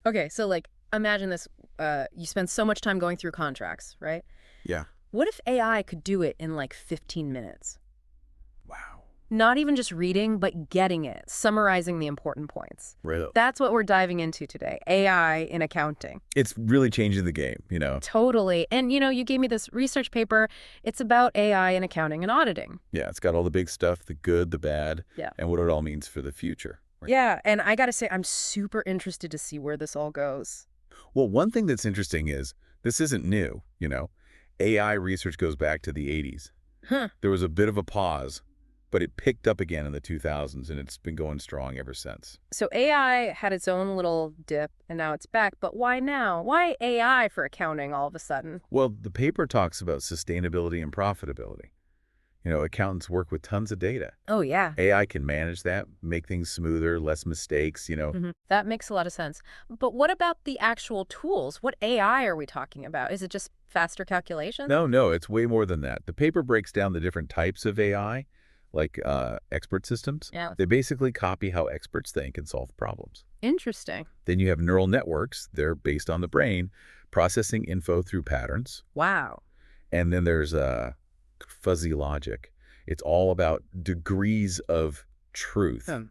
Okay, so like imagine this, you spend so much time going through contracts, right? Yeah. What if AI could do it in like 15 minutes? Wow. Not even just reading, but getting it, summarizing the important points. Right. That's what we're diving into today, AI in accounting. It's really changing the game. Totally. And you gave me this research paper. It's about AI in accounting and auditing. Yeah, it's got all the big stuff, the good, the bad, Yeah. and what it all means for the future. Right. Yeah, and I gotta say, I'm super interested to see where this all goes. Well, one thing that's interesting is this isn't new. AI research goes back to the 80s. Huh. There was a bit of a pause, but it picked up again in the 2000s, and it's been going strong ever since. So AI had its own little dip, and now it's back. But why now? Why AI for accounting all of a sudden? Well, the paper talks about sustainability and profitability. Accountants work with tons of data. Oh, yeah. AI can manage that, make things smoother, less mistakes. That makes a lot of sense. But what about the actual tools? What AI are we talking about? Is it just faster calculations? No, no, it's way more than that. The paper breaks down the different types of AI, like expert systems. Yeah. They basically copy how experts think and solve problems. Interesting. Then you have neural networks. They're based on the brain, processing info through patterns. Wow. And then there's fuzzy logic. It's all about degrees of truth, Hmm.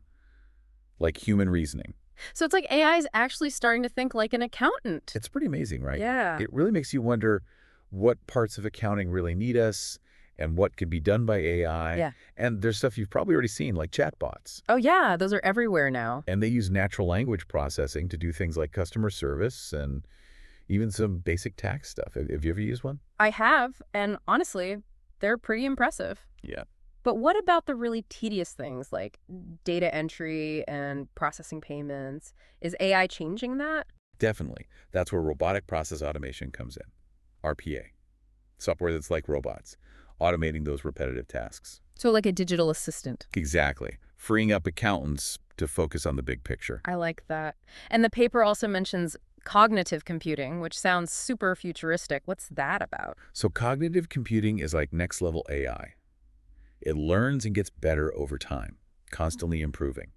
like human reasoning. So it's like AI is actually starting to think like an accountant. It's pretty amazing, right? Yeah. It really makes you wonder what parts of accounting really need us and what could be done by AI. Yeah. And there's stuff you've probably already seen, like chatbots. Oh, yeah. Those are everywhere now. And they use natural language processing to do things like customer service and even some basic tax stuff. Have you ever used one? I have, and honestly, they're pretty impressive. Yeah. But what about the really tedious things like data entry and processing payments? Is AI changing that? Definitely. That's where robotic process automation comes in. RPA. Software that's like robots, automating those repetitive tasks. So like a digital assistant. Exactly. Freeing up accountants to focus on the big picture. I like that. And the paper also mentions cognitive computing, which sounds super futuristic. What's that about? So cognitive computing is like next level AI. It learns and gets better over time, constantly improving.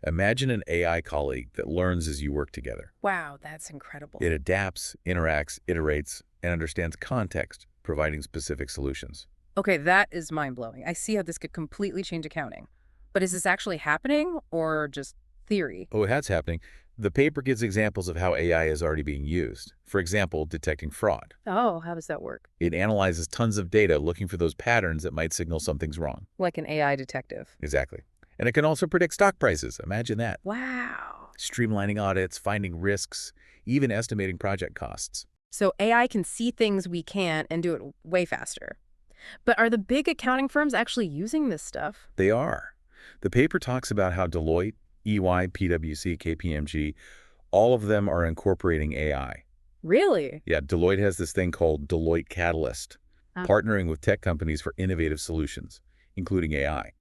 Imagine an AI colleague that learns as you work together. Wow, that's incredible. It adapts, interacts, iterates, and understands context, providing specific solutions. Okay, that is mind-blowing. I see how this could completely change accounting. But is this actually happening or just theory? Oh, that's happening. The paper gives examples of how AI is already being used. For example, detecting fraud. Oh, how does that work? It analyzes tons of data looking for those patterns that might signal something's wrong. Like an AI detective. Exactly. And it can also predict stock prices. Imagine that. Wow. Streamlining audits, finding risks, even estimating project costs. So AI can see things we can't and do it way faster. But are the big accounting firms actually using this stuff? They are. The paper talks about how Deloitte, EY, PwC, KPMG, all of them are incorporating AI. Really? Yeah, Deloitte has this thing called Deloitte Catalyst, partnering with tech companies for innovative solutions, including AI,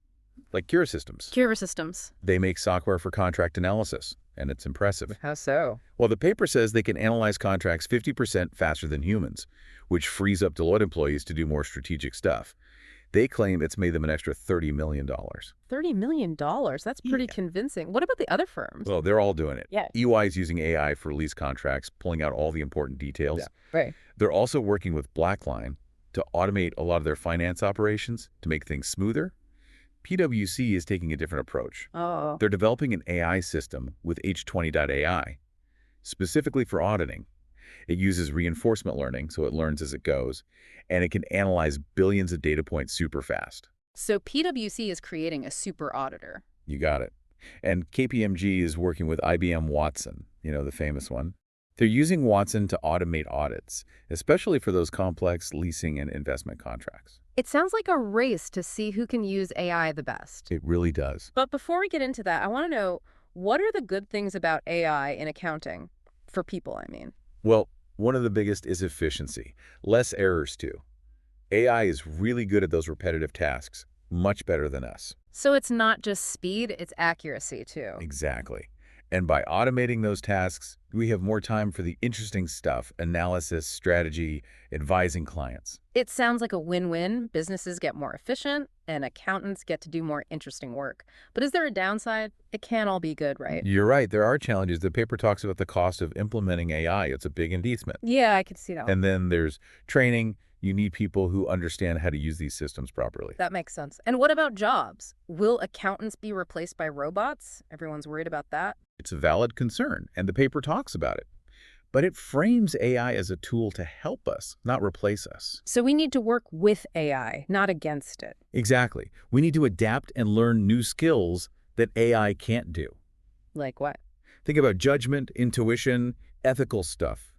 like Cura Systems. Cura Systems. They make software for contract analysis, and it's impressive. How so? Well, the paper says they can analyze contracts 50% faster than humans, which frees up Deloitte employees to do more strategic stuff. They claim it's made them an extra $30 million. $30 million? That's pretty convincing. What about the other firms? Well, they're all doing it. Yeah. EY is using AI for lease contracts, pulling out all the important details. Yeah. Right. They're also working with Blackline to automate a lot of their finance operations to make things smoother. PwC is taking a different approach. Oh. They're developing an AI system with H20.ai, specifically for auditing. It uses reinforcement learning, so it learns as it goes, and it can analyze billions of data points super fast. So PwC is creating a super auditor. You got it. And KPMG is working with IBM Watson, the famous one. They're using Watson to automate audits, especially for those complex leasing and investment contracts. It sounds like a race to see who can use AI the best. It really does. But before we get into that, I want to know, what are the good things about AI in accounting? For people, I mean. Well, one of the biggest is efficiency. Less errors, too. AI is really good at those repetitive tasks, much better than us. So it's not just speed, it's accuracy, too. Exactly. And by automating those tasks, we have more time for the interesting stuff, analysis, strategy, advising clients. It sounds like a win-win. Businesses get more efficient, and accountants get to do more interesting work. But is there a downside? It can't all be good, right? You're right, there are challenges. The paper talks about the cost of implementing AI. It's a big investment. Yeah, I could see that one. And then there's training. You need people who understand how to use these systems properly. That makes sense. And what about jobs? Will accountants be replaced by robots? Everyone's worried about that. It's a valid concern, and the paper talks about it. But it frames AI as a tool to help us, not replace us. So we need to work with AI, not against it. Exactly. We need to adapt and learn new skills that AI can't do. Like what? Think about judgment, intuition, ethical stuff.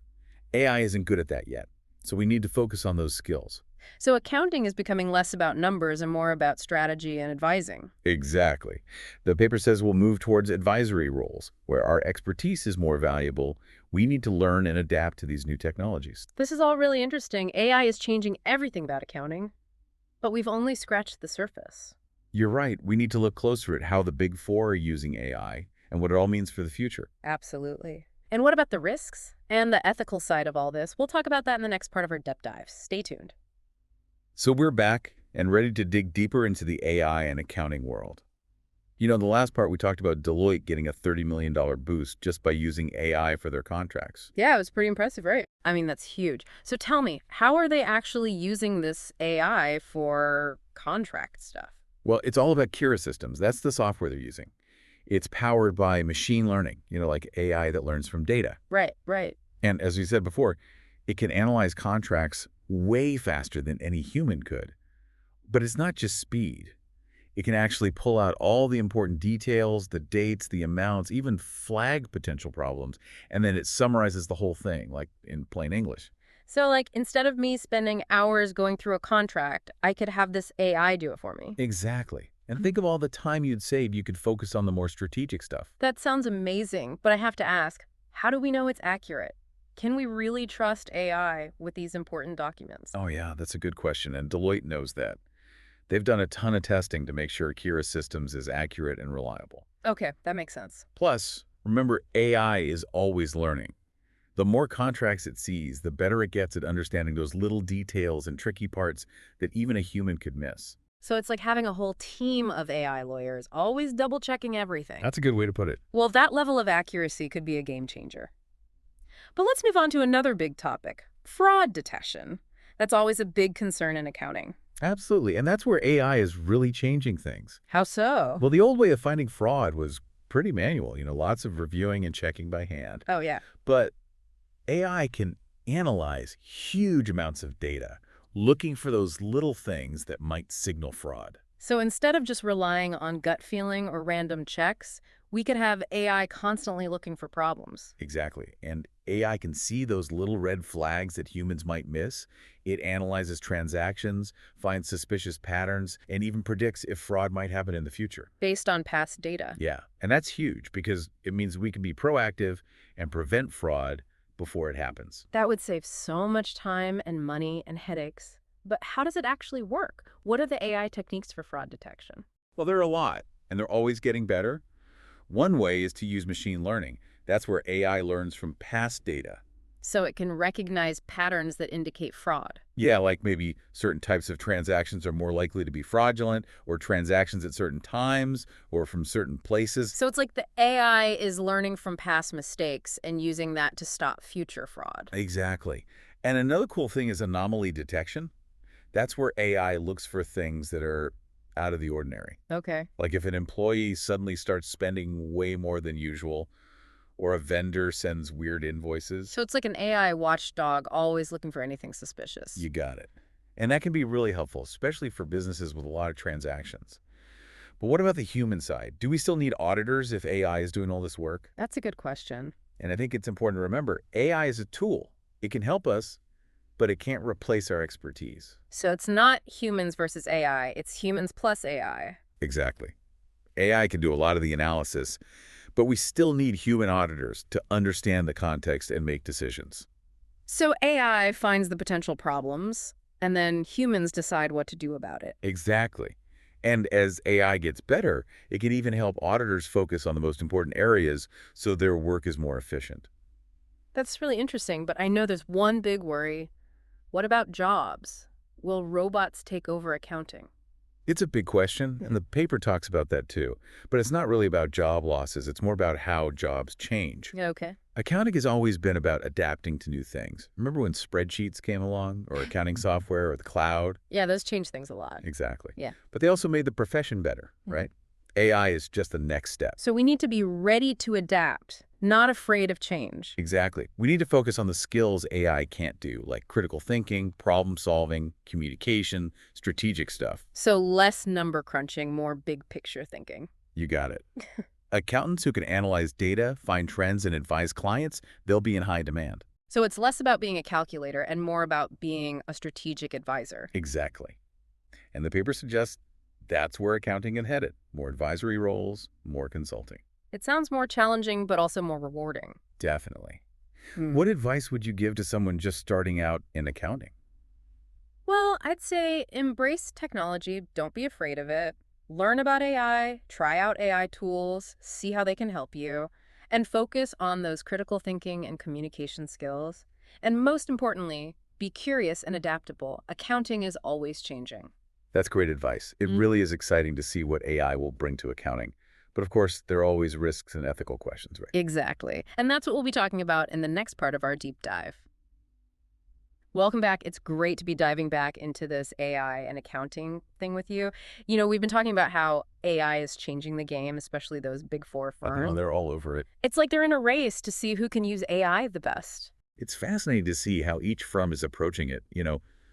AI isn't good at that yet, so we need to focus on those skills. So accounting is becoming less about numbers and more about strategy and advising. Exactly. The paper says we'll move towards advisory roles, where our expertise is more valuable. We need to learn and adapt to these new technologies. This is all really interesting. AI is changing everything about accounting, but we've only scratched the surface. You're right. We need to look closer at how the Big Four are using AI and what it all means for the future. Absolutely. And what about the risks and the ethical side of all this? We'll talk about that in the next part of our depth dive. Stay tuned. So we're back and ready to dig deeper into the AI and accounting world. You know, in the last part, we talked about Deloitte getting a $30 million boost just by using AI for their contracts. Yeah, it was pretty impressive, right? I mean, that's huge. So tell me, how are they actually using this AI for contract stuff? Well, it's all about Kira systems. That's the software they're using. It's powered by machine learning, like AI that learns from data. Right, right. And as we said before, it can analyze contracts way faster than any human could. But it's not just speed. It can actually pull out all the important details, the dates, the amounts, even flag potential problems, and then it summarizes the whole thing, like in plain English. So, like, instead of me spending hours going through a contract, I could have this AI do it for me. Exactly. And think of all the time you'd save. You could focus on the more strategic stuff. That sounds amazing, but I have to ask, how do we know it's accurate? Can we really trust AI with these important documents? Oh yeah, that's a good question, and Deloitte knows that. They've done a ton of testing to make sure Kira Systems is accurate and reliable. Okay, that makes sense. Plus, remember, AI is always learning. The more contracts it sees, the better it gets at understanding those little details and tricky parts that even a human could miss. So it's like having a whole team of AI lawyers, always double-checking everything. That's a good way to put it. Well, that level of accuracy could be a game changer. But let's move on to another big topic, fraud detection. That's always a big concern in accounting. Absolutely, and that's where AI is really changing things. How so? Well, the old way of finding fraud was pretty manual, lots of reviewing and checking by hand. Oh, yeah. But AI can analyze huge amounts of data, looking for those little things that might signal fraud. So instead of just relying on gut feeling or random checks, we could have AI constantly looking for problems. Exactly. And AI can see those little red flags that humans might miss. It analyzes transactions, finds suspicious patterns, and even predicts if fraud might happen in the future. Based on past data. Yeah, and that's huge because it means we can be proactive and prevent fraud before it happens. That would save so much time and money and headaches. But how does it actually work? What are the AI techniques for fraud detection? Well, there are a lot, and they're always getting better. One way is to use machine learning. That's where AI learns from past data. So it can recognize patterns that indicate fraud. Yeah, like maybe certain types of transactions are more likely to be fraudulent, or transactions at certain times, or from certain places. So it's like the AI is learning from past mistakes and using that to stop future fraud. Exactly. And another cool thing is anomaly detection. That's where AI looks for things that are out of the ordinary. Okay. Like if an employee suddenly starts spending way more than usual, or a vendor sends weird invoices. So it's like an AI watchdog always looking for anything suspicious. You got it. And that can be really helpful, especially for businesses with a lot of transactions. But what about the human side? Do we still need auditors if AI is doing all this work? That's a good question. And I think it's important to remember, AI is a tool. It can help us, but it can't replace our expertise. So it's not humans versus AI, it's humans plus AI. Exactly. AI can do a lot of the analysis, but we still need human auditors to understand the context and make decisions. So AI finds the potential problems, and then humans decide what to do about it. Exactly. And as AI gets better, it can even help auditors focus on the most important areas so their work is more efficient. That's really interesting, but I know there's one big worry. What about jobs? Will robots take over accounting? It's a big question, and the paper talks about that too. But it's not really about job losses, it's more about how jobs change. Yeah, okay. Accounting has always been about adapting to new things. Remember when spreadsheets came along, or accounting software, or the cloud? Yeah, those change things a lot. Exactly. Yeah. But they also made the profession better, Mhm. right? AI is just the next step. So we need to be ready to adapt, not afraid of change. Exactly. We need to focus on the skills AI can't do, like critical thinking, problem solving, communication, strategic stuff. So less number crunching, more big picture thinking. You got it. Accountants who can analyze data, find trends, and advise clients, they'll be in high demand. So it's less about being a calculator and more about being a strategic advisor. Exactly. And the paper suggests that's where accounting is headed. More advisory roles, more consulting. It sounds more challenging, but also more rewarding. Definitely. Hmm. What advice would you give to someone just starting out in accounting? Well, I'd say embrace technology. Don't be afraid of it. Learn about AI, try out AI tools, see how they can help you, and focus on those critical thinking and communication skills. And most importantly, be curious and adaptable. Accounting is always changing. That's great advice. It really is exciting to see what AI will bring to accounting. But of course, there are always risks and ethical questions, right? Exactly. And that's what we'll be talking about in the next part of our deep dive. Welcome back. It's great to be diving back into this AI and accounting thing with you. We've been talking about how AI is changing the game, especially those big four I know firms. they're all over it. It's like they're in a race to see who can use AI the best. It's fascinating to see how each firm is approaching it,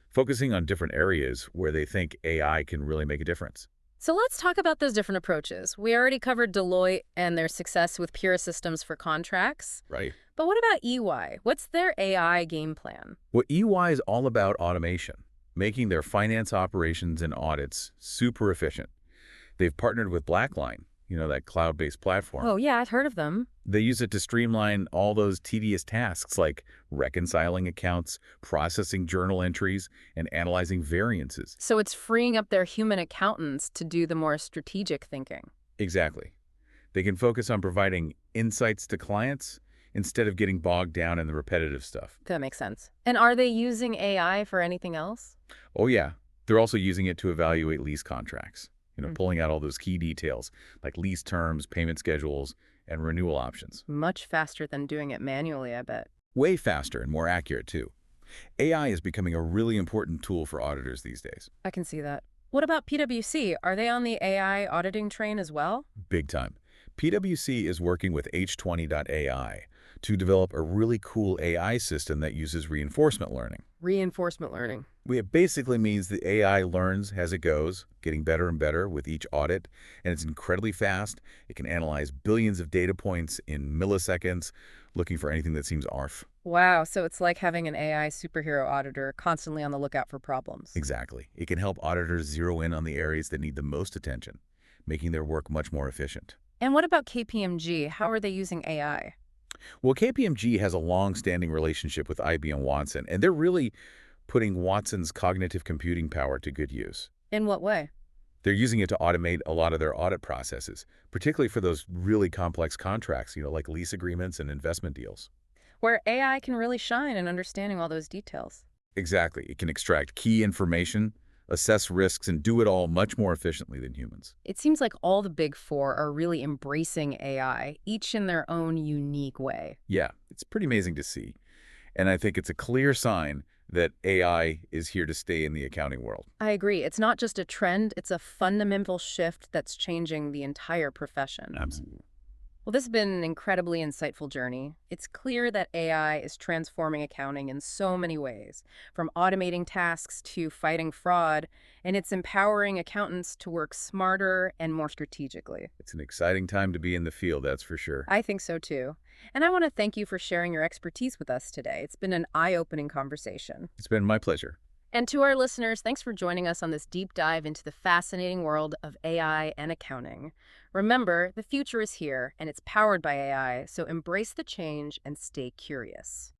focusing on different areas where they think AI can really make a difference. So let's talk about those different approaches. We already covered Deloitte and their success with Pura Systems for contracts. Right. But what about EY? What's their AI game plan? What EY is all about automation, making their finance operations and audits super efficient. They've partnered with Blackline, that cloud-based platform. Oh, yeah, I've heard of them. They use it to streamline all those tedious tasks like reconciling accounts, processing journal entries, and analyzing variances. So it's freeing up their human accountants to do the more strategic thinking. Exactly. They can focus on providing insights to clients instead of getting bogged down in the repetitive stuff. That makes sense. And are they using AI for anything else? Oh yeah, they're also using it to evaluate lease contracts, Mm. pulling out all those key details like lease terms, payment schedules, and renewal options. Much faster than doing it manually, I bet. Way faster and more accurate too. AI is becoming a really important tool for auditors these days. I can see that. What about PwC? Are they on the AI auditing train as well? Big time. PwC is working with H20.ai to develop a really cool AI system that uses reinforcement learning. Reinforcement learning. It basically means the AI learns as it goes, getting better and better with each audit, and it's incredibly fast. It can analyze billions of data points in milliseconds, looking for anything that seems ARF. Wow, so it's like having an AI superhero auditor constantly on the lookout for problems. Exactly. It can help auditors zero in on the areas that need the most attention, making their work much more efficient. And what about KPMG? How are they using AI? Well, KPMG has a long-standing relationship with IBM Watson, and they're really putting Watson's cognitive computing power to good use. In what way? They're using it to automate a lot of their audit processes, particularly for those really complex contracts, like lease agreements and investment deals. Where AI can really shine in understanding all those details. Exactly. It can extract key information, assess risks, and do it all much more efficiently than humans. It seems like all the big four are really embracing AI, each in their own unique way. Yeah, it's pretty amazing to see. And I think it's a clear sign that AI is here to stay in the accounting world. I agree. It's not just a trend, it's a fundamental shift that's changing the entire profession. Absolutely. Well, this has been an incredibly insightful journey. It's clear that AI is transforming accounting in so many ways, from automating tasks to fighting fraud, and it's empowering accountants to work smarter and more strategically. It's an exciting time to be in the field, that's for sure. I think so too. And I want to thank you for sharing your expertise with us today. It's been an eye-opening conversation. It's been my pleasure. And to our listeners, thanks for joining us on this deep dive into the fascinating world of AI and accounting. Remember, the future is here, and it's powered by AI, so embrace the change and stay curious.